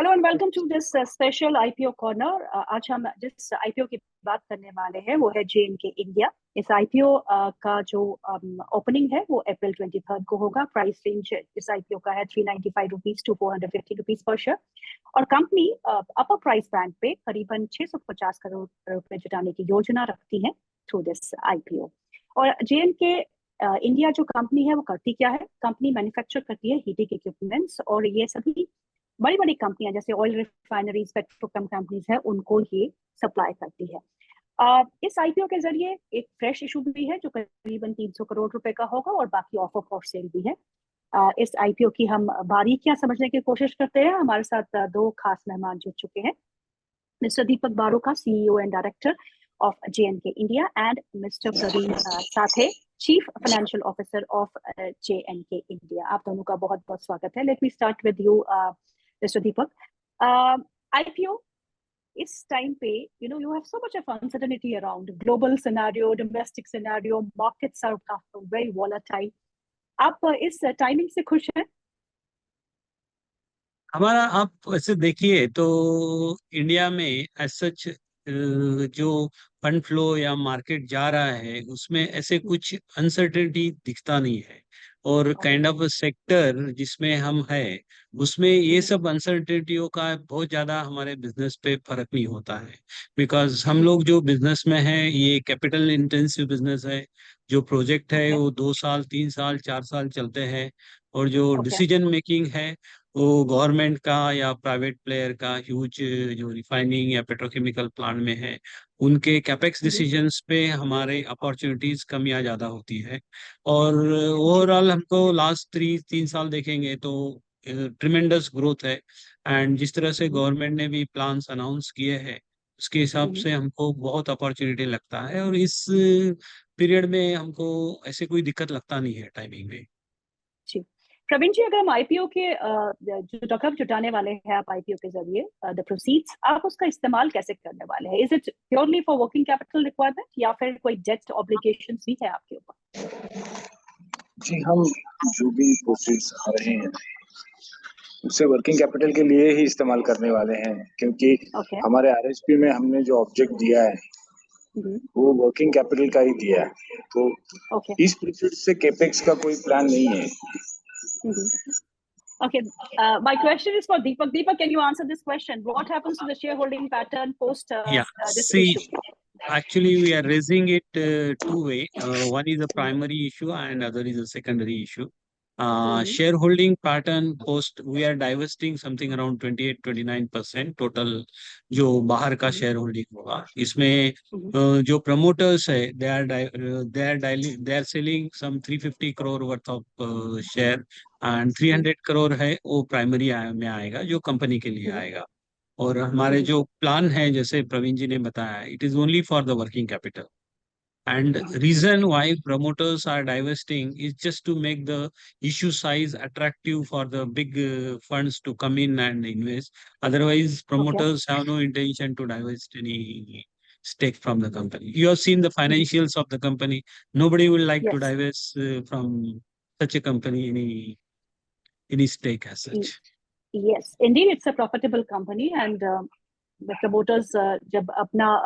Hello and welcome to this special IPO corner. आज हम जिस आईपीओ की बात करने वाले हैं वो है जेएनके इंडिया। इस आईपीओ का जो ओपनिंग है वो अप्रैल 23 को होगा। प्राइस रेंज इस आईपीओ का है 395 रुपीज टू 450 रुपीज पर शेयर। और कंपनी अपर प्राइस बैंड पे करीबन 650 करोड़ रुपए जुटाने की योजना रखती है थ्रू दिस आईपीओ। और जेएनके इंडिया जो कंपनी है वो करती क्या है? कंपनी मैन्युफैक्चर करती है हीटिंग इक्विपमेंट्स, और ये सभी बड़ी बड़ी कंपनियां जैसे ऑयल रिफाइनरीज, पेट्रोकेम कंपनीज है, उनको ये सप्लाई करती है। इस आईपीओ के जरिए एक फ्रेश इशू भी है जो करीबन 300 करोड़ रुपए का होगा, और बाकी ऑफर फॉर सेल भी है। इस आईपीओ की हम बारीकियां समझने की कोशिश करते हैं। हमारे साथ दो खास मेहमान जुड़ चुके हैं, mister Deepak Baroka, CEO and director of JNK India, and mister Praveen Sathe, chief financial officer of JNK India. आप दोनों का बहुत बहुत स्वागत है। Let me start with you mister Deepak. IPO इस टाइम पे, you have so much of uncertainty around global scenario, domestic scenario, markets are very volatile. आप इस टाइमिंग से खुश हैं? हमारा आप ऐसे देखिए तो इंडिया में एज सच जो फंड फ्लो या मार्केट जा रहा है उसमें ऐसे कुछ अनसर्टेनिटी दिखता नहीं है। और काइंड ऑफ सेक्टर जिसमें हम है उसमें ये सब अनसर्टेनिटियों का बहुत ज्यादा हमारे बिजनेस पे फर्क नहीं होता है। बिकॉज हम लोग जो बिजनेस में है ये कैपिटल इंटेंसिव बिजनेस है। जो प्रोजेक्ट है ओके। वो 2 साल 3 साल 4 साल चलते हैं। और जो ओके। डिसीजन मेकिंग है वो गवर्नमेंट का या प्राइवेट प्लेयर का ह्यूज जो रिफाइनिंग या पेट्रोकेमिकल प्लांट में है उनके कैपेक्स डिसीजंस पे हमारे अपॉर्चुनिटीज कम या ज्यादा होती है। और ओवरऑल हमको लास्ट 3 साल देखेंगे तो ट्रिमेंडस ग्रोथ है। एंड जिस तरह से गवर्नमेंट ने भी प्लान्स अनाउंस किए हैं उसके हिसाब से हमको बहुत अपॉर्चुनिटी लगता है। और इस पीरियड में हमको ऐसे कोई दिक्कत लगता नहीं है टाइमिंग में। जी, प्रवीण जी, अगर हम आईपीओ के जो रकम जुटाने वाले हैं आप आईपीओ के जरिए, द प्रोसीड्स, आप उसका इस्तेमाल कैसे करने वाले हैं? Is it purely for working capital requirement या फिर कोई डेट ऑब्लिगेशंस भी है आपके ऊपर? जी, हम जो भी प्रोसीड्स आ रहे हैं उसे वर्किंग कैपिटल के लिए ही इस्तेमाल करने वाले हैं, क्योंकि ओके। हमारे आरएसपी में हमने जो ऑब्जेक्ट दिया है वो वर्किंग कैपिटल का ही दिया है। तो ओके। इस प्रोसीड से केपेक्स का कोई प्लान नहीं है। Okay, my question is for Deepak. Deepak, can you answer this question? What happens to the shareholding pattern post Yeah, this see, issue? actually we are raising it two way. One is a primary issue and other is a secondary issue. Shareholding pattern post we are divesting something around 28-29% total जो बाहर का share holding होगा। इसमें जो promoters है they are selling some 350 crore worth of share and 300 crore है वो primary में आएगा जो कंपनी के लिए आएगा। और हमारे जो प्लान है जैसे प्रवीण जी ने बताया it is only for the working capital. And reason why promoters are divesting is just to make the issue size attractive for the big funds to come in and invest. Otherwise, Okay. promoters have no intention to divest any stake from the company. You have seen the financials of the company. Nobody will like to Yes. divest from such a company any stake as such. Yes, indeed, it's a profitable company, and the promoters, जब अपना,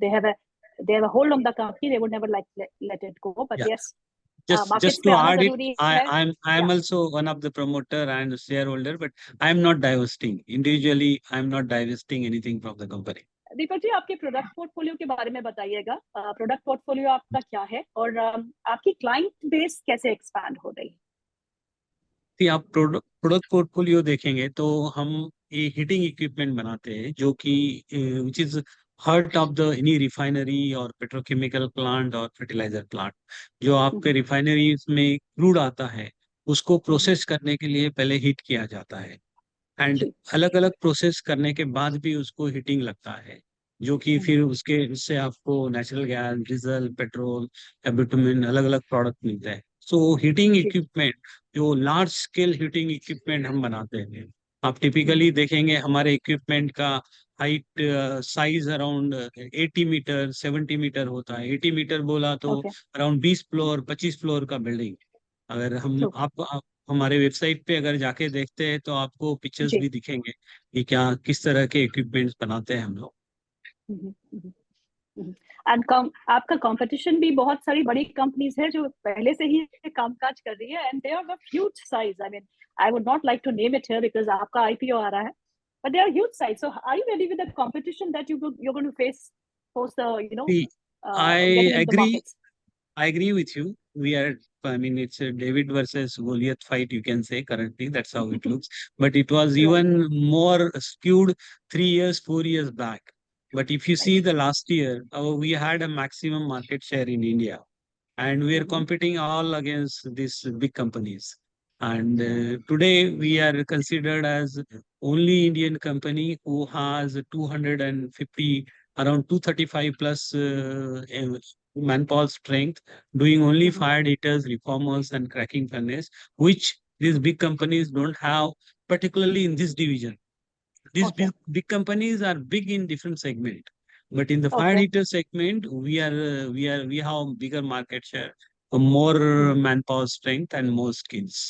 they have a hold on the company, they would never let it go. But Yeah. yes, Just markets to पे आना add it, जरूरी है। I'm Yeah. also one of the promoter and shareholder, but I'm not divesting individually. I'm not divesting anything from the company. Deepak ji, आपके product portfolio के बारे में बताइएगा। Product portfolio आपका क्या है, और आपकी क्लाइंट बेस कैसे एक्सपैंड हो रही है? आप प्रोडक्ट पोर्टफोलियो देखेंगे तो हम ये हीटिंग इक्विपमेंट बनाते हैं जो कि which is heart of the any refinery और पेट्रोकेमिकल प्लांट और फर्टिलाइजर प्लांट। जो आपके रिफाइनरी में क्रूड आता है उसको प्रोसेस करने के लिए पहले हीट किया जाता है। एंड अलग अलग प्रोसेस करने के बाद भी उसको हीटिंग लगता है जो कि फिर उससे आपको नेचुरल गैस, डीजल, पेट्रोल या बिटुमेन अलग अलग प्रोडक्ट मिलते हैं। सो हीटिंग इक्विपमेंट जो लार्ज स्केल हीटिंग इक्विपमेंट हम बनाते हैं। आप टिपिकली देखेंगे हमारे इक्विपमेंट का height size around 80 metre 70 metre होता है। 80 मीटर बोला तो अराउंड 20 फ्लोर 25 फ्लोर का बिल्डिंग। अगर हम आप हमारे वेबसाइट पे अगर जाके देखते हैं तो आपको पिक्चर्स जी। भी दिखेंगे कि क्या किस तरह के इक्विपमेंट्स बनाते हैं हम लोग। एंड आपका कंपटीशन भी बहुत सारी बड़ी कंपनीज है जो पहले से ही कामकाज कर रही है, and they are of huge size. I mean I would not like to name it here because आपका आईपीओ आ रहा है, but they are huge size. So are you ready with the competition that you're going to face post the See, I getting into the agree. markets? I agree with you. We are, I mean, it's a David versus Goliath fight, you can say currently. That's how it looks. But it was Right. even more skewed 3 years, 4 years back. But if you see Right. the last year, we had a maximum market share in India. And we are competing all against these big companies. And today we are considered as only Indian company who has 250, around 235 plus manpower strength, doing only fire heaters, reformers, and cracking furnace, which these big companies don't have, particularly in this division. These Okay. big companies are big in different segment, but in the fire Okay. heater segment, we have bigger market share, more manpower strength, and more skills.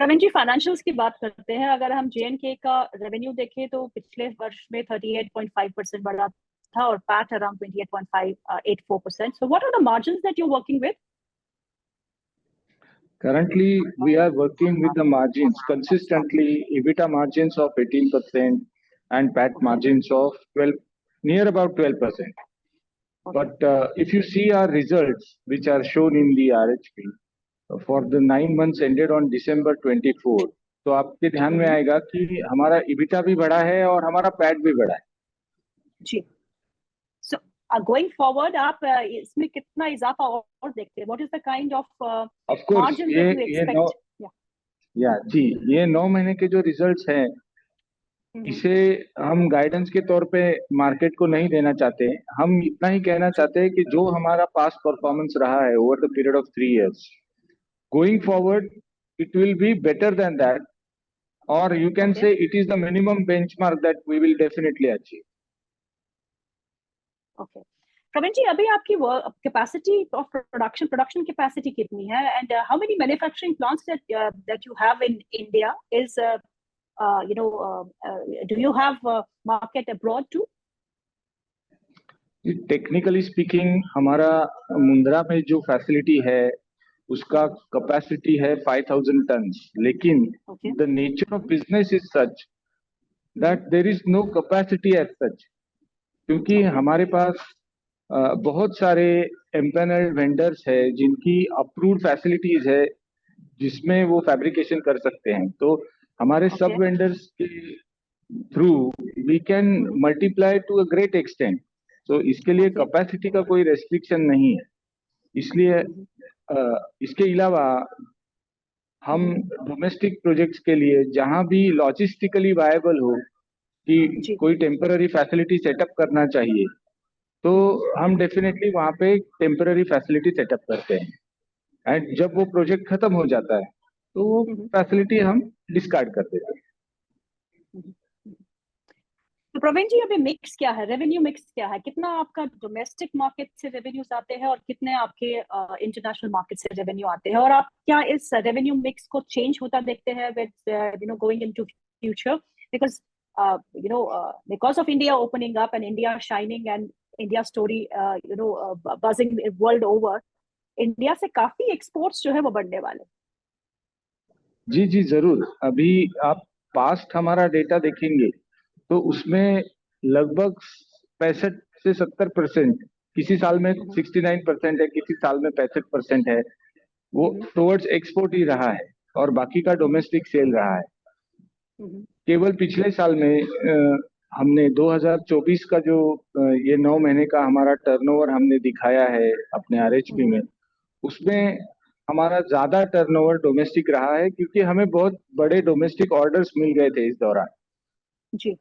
Praveen ji, financials की बात करते हैं। अगर हम JNK का revenue देखें तो पिछले वर्ष में 38.5% बढ़ा था और PAT around 28.584%. So what are the margins that you're working with? Currently, we are working with the margins consistently, EBITDA margins of 18% and PAT margins of 12, near about 12%. But if you see our results, which are shown in the RHP, for the 9 months ended on December 24, तो आपके ध्यान में आएगा कि हमारा EBITDA भी बढ़ा है और हमारा PAT भी बढ़ा है। जी। So going forward, आप इसमें कितना इजाफा और देखते हैं? What is the kind of margins that you expect? जी, ये 9 महीने के जो रिजल्ट्स हैं, इसे हम गाइडेंस के तौर पे मार्केट को नहीं देना चाहते। हम इतना ही कहना चाहते हैं कि जो हमारा पास्ट परफॉर्मेंस रहा है over the period of 3 years, going forward it will be better than that, और you can say it is the minimum benchmark that we will definitely achieve. Okay Praveen ji, अभी आपकी कैपेसिटी ऑफ प्रोडक्शन कैपेसिटी कितनी है, and how many manufacturing plants that you have in India? Is do you have market abroad too? Technically speaking हमारा मुंद्रा में जो facility है उसका capacity है 5000 टन्स, लेकिन the nature of business is such that there is no capacity as such, क्योंकि हमारे पास बहुत सारे एम्पैनल्ड वेंडर्स है जिनकी अप्रूव्ड फैसिलिटीज है जिसमें वो फैब्रिकेशन कर सकते हैं। तो हमारे सब वेंडर्स के through we can multiply to a great extent. तो इसके लिए कैपेसिटी का कोई रेस्ट्रिक्शन नहीं है। इसलिए इसके अलावा हम डोमेस्टिक प्रोजेक्ट्स के लिए जहां भी लॉजिस्टिकली वायबल हो कि कोई टेम्पररी फैसिलिटी सेटअप करना चाहिए, तो हम डेफिनेटली वहां पे टेम्पररी फैसिलिटी सेटअप करते हैं। एंड जब वो प्रोजेक्ट खत्म हो जाता है तो वो फैसिलिटी हम डिस्कार्ड कर देते हैं। तो प्रवीण जी, अभी मिक्स क्या है, रेवेन्यू मिक्स क्या है? कितना आपका डोमेस्टिक मार्केट से रेवेन्यूज आते हैं और कितने आपके इंटरनेशनल मार्केट से रेवेन्यू आते हैं, और आप क्या इस रेवेन्यू मिक्स को चेंज होता देखते हैं with going into future? Because because of India opening up and India shining and India story buzzing world over, India से काफी एक्सपोर्ट्स जो है वो बढ़ने वाले। जी जी जरूर। अभी आप पास्ट हमारा डेटा देखेंगे तो उसमें लगभग 65 से 70%, किसी साल में 69% है, किसी साल में 65% है, वो टुवर्ड्स एक्सपोर्ट ही रहा है और बाकी का डोमेस्टिक सेल रहा है। केवल पिछले साल में हमने 2024 का जो ये 9 महीने का हमारा टर्नओवर हमने दिखाया है अपने आरएचपी में, उसमें हमारा ज्यादा टर्नओवर डोमेस्टिक रहा है क्योंकि हमें बहुत बड़े डोमेस्टिक ऑर्डर्स मिल गए थे इस दौरान। जी।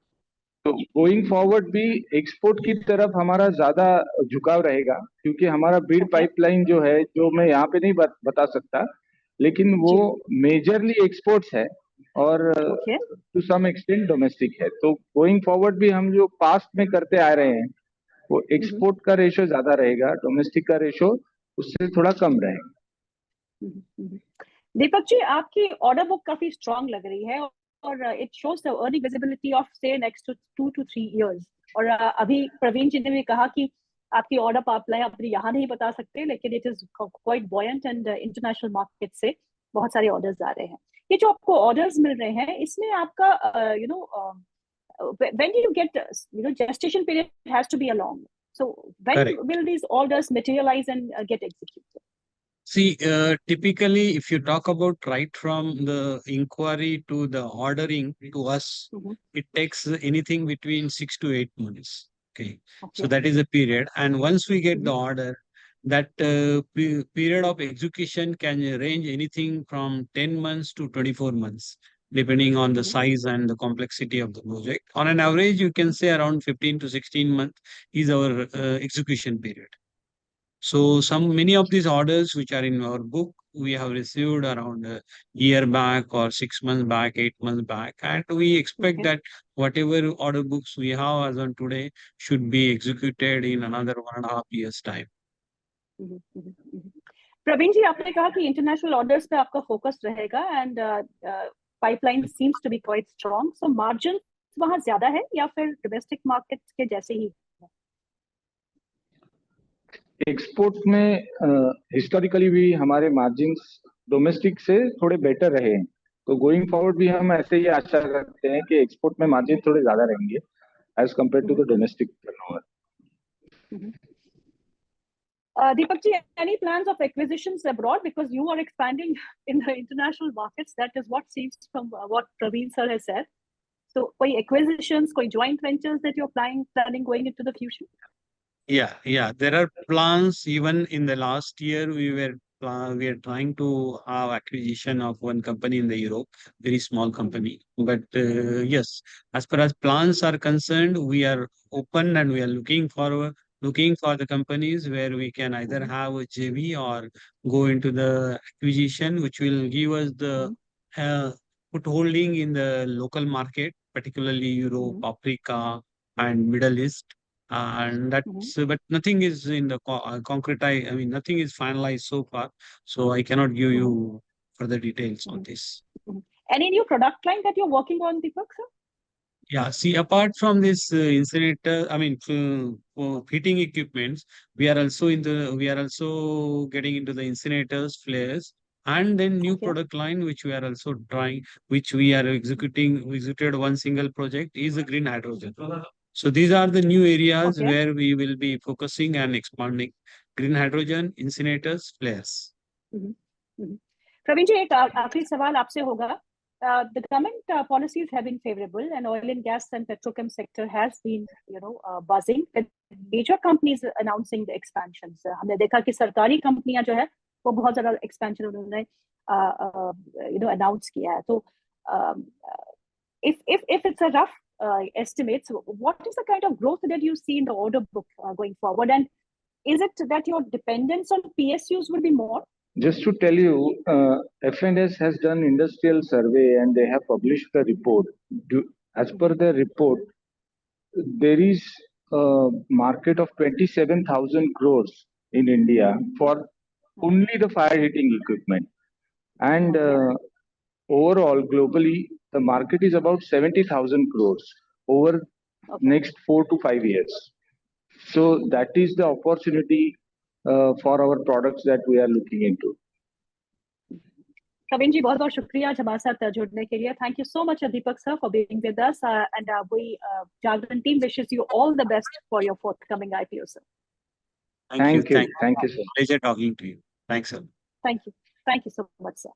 तो गोइंग फॉरवर्ड भी एक्सपोर्ट की तरफ हमारा ज्यादा झुकाव रहेगा, क्योंकि हमारा बीड पाइपलाइन जो है, जो मैं यहाँ पे नहीं बता सकता, लेकिन वो मेजरली एक्सपोर्ट्स है और टू सम एक्सटेंट डोमेस्टिक है। तो गोइंग फॉरवर्ड भी हम जो पास्ट में करते आ रहे हैं वो एक्सपोर्ट का रेशो ज्यादा रहेगा, डोमेस्टिक का रेशो उससे थोड़ा कम रहेगा। दीपक जी, आपकी ऑर्डर बुक काफी स्ट्रांग लग रही है और it shows the earning visibility of से नेक्स्ट 2 to 3 इयर्स। और अभी प्रवीण जी ने भी कहा कि आपकी ऑर्डर पाइपलाइन अपनी यहाँ नहीं बता सकते, लेकिन it is quite buoyant and international market से बहुत सारे ऑर्डर्स आ रहे हैं। ये जो आपको ऑर्डर्स मिल रहे हैं, इसमें आपका when do you get, gestation period has to be a long. So when Correct. will these orders materialize and get executed? See, typically, if you talk about right from the inquiry to the ordering to us, it takes anything between 6 to 8 months. Okay. So that is a period. And once we get the order, that period of execution can range anything from 10 months to 24 months, depending on the size and the complexity of the project. On an average, you can say around 15 to 16 months is our execution period. So many of these orders which are in our book, we have received around a year back or 6 months back, 8 months back. And we expect that whatever order books we have as on today should be executed in another 1.5 years time. Praveen जी, आपने कहा कि international orders पे आपका focus रहेगा and pipeline seems to be quite strong, so margin वहां ज्यादा है या फिर डोमेस्टिक मार्केट के जैसे ही? एक्सपोर्ट में हिस्टोरिकली भी हमारे मार्जिन्स डोमेस्टिक से थोड़े बेटर रहे हैं, तो गोइंग फॉरवर्ड भी हम ऐसे ही आशा करते हैं कि एक्सपोर्ट में मार्जिन थोड़े ज्यादा रहेंगे as compare to the domestic turnover. Deepak ji, any plans of acquisitions abroad, because you are expanding in the international markets? That is what seems from what Praveen sir has said. So, koi acquisitions, koi joint ventures that you're planning going into the future? Yeah. There are plans. Even in the last year, we are trying to have acquisition of one company in the Europe, very small company. But yes, as far as plans are concerned, we are open and we are looking for the companies where we can either have a JV or go into the acquisition, which will give us the footholding in the local market, particularly Europe, Africa, and Middle East. And that's but nothing is in the concrete. I mean, nothing is finalized so far, so I cannot give you further details on this. Any new product line that you're working on, Deepak sir? Yeah, see, apart from this incinerator, I mean, heating equipments, we are also getting into the incinerators, flares, and then new product line which we are also trying, which we are executed one single project is the green hydrogen. So these are the new areas where we will be focusing and expanding: green hydrogen, incinerators, flares. Praveen ji, एक आखिरी सवाल आपसे होगा. The government policies have been favorable, and oil and gas and petrochem sector has been, buzzing. Major companies announcing the expansions. हमने देखा कि सरकारी कंपनियां जो है वो बहुत ज़्यादा expansion उन्होंने announce किया है. तो if it's a rough estimates, what is the kind of growth that you see in the order book going forward, and is it that your dependence on PSUs will be more? Just to tell you, F&S has done industrial survey and they have published the report. As per the report, there is a market of 27,000 crores in India for only the fire heating equipment. And overall, globally, the market is about 70,000 crores over next 4 to 5 years. So that is the opportunity for our products that we are looking into. Praveen जी, बहुत बहुत शुक्रिया हमारे साथ जुड़ने के लिए. Thank you so much, Deepak sir, for being with us, and we Jagran team wishes you all the best for your forthcoming IPO, sir. Thank you, sir. Pleasure talking to you. Thanks, sir. Thank you so much, sir.